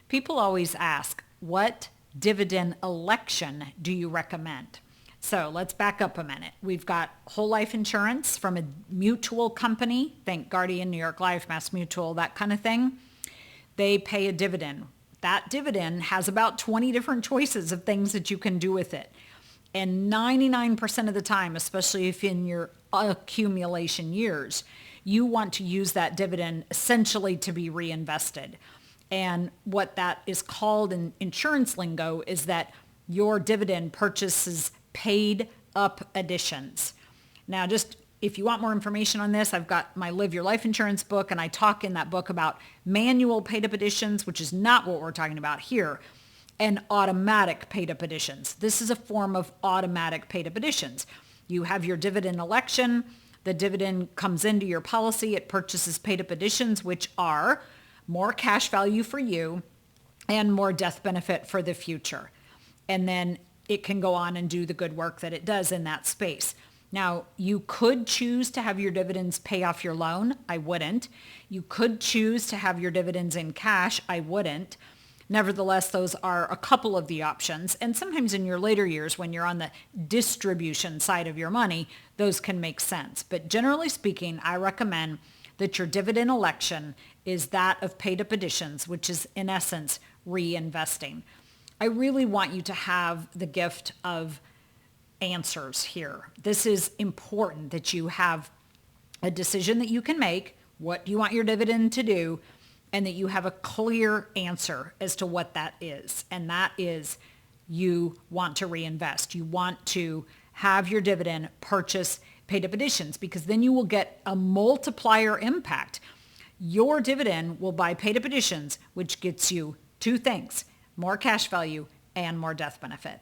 People always ask, what dividend election do you recommend? So let's back up a minute. We've got whole life insurance from a mutual company. Think Guardian, New York Life, Mass Mutual, that kind of thing. They pay a dividend. That dividend has about 20 different choices of things that you can do with it. And 99% of the time, especially if in your accumulation years, you want to use that dividend essentially to be reinvested. And what that is called in insurance lingo is that your dividend purchases paid up additions. Now, just if you want more information on this, I've got my Live Your Life Insurance book, and I talk in that book about manual paid up additions, which is not what we're talking about here, and automatic paid up additions. This is a form of automatic paid up additions. You have your dividend election. The dividend comes into your policy. It purchases paid up additions, which are more cash value for you and more death benefit for the future. And then it can go on and do the good work that it does in that space. Now, you could choose to have your dividends pay off your loan. I wouldn't. You could choose to have your dividends in cash. I wouldn't. Nevertheless, those are a couple of the options. And sometimes in your later years, when you're on the distribution side of your money, those can make sense. But generally speaking, I recommend that your dividend election is that of paid up additions, which is in essence reinvesting. I really want you to have the gift of answers here. This is important that you have a decision that you can make. What do you want your dividend to do? And that you have a clear answer as to what that is. And that is you want to reinvest. You want to have your dividend purchase paid up additions, because then you will get a multiplier impact. Your dividend will buy paid up additions, which gets you two things: more cash value and more death benefit.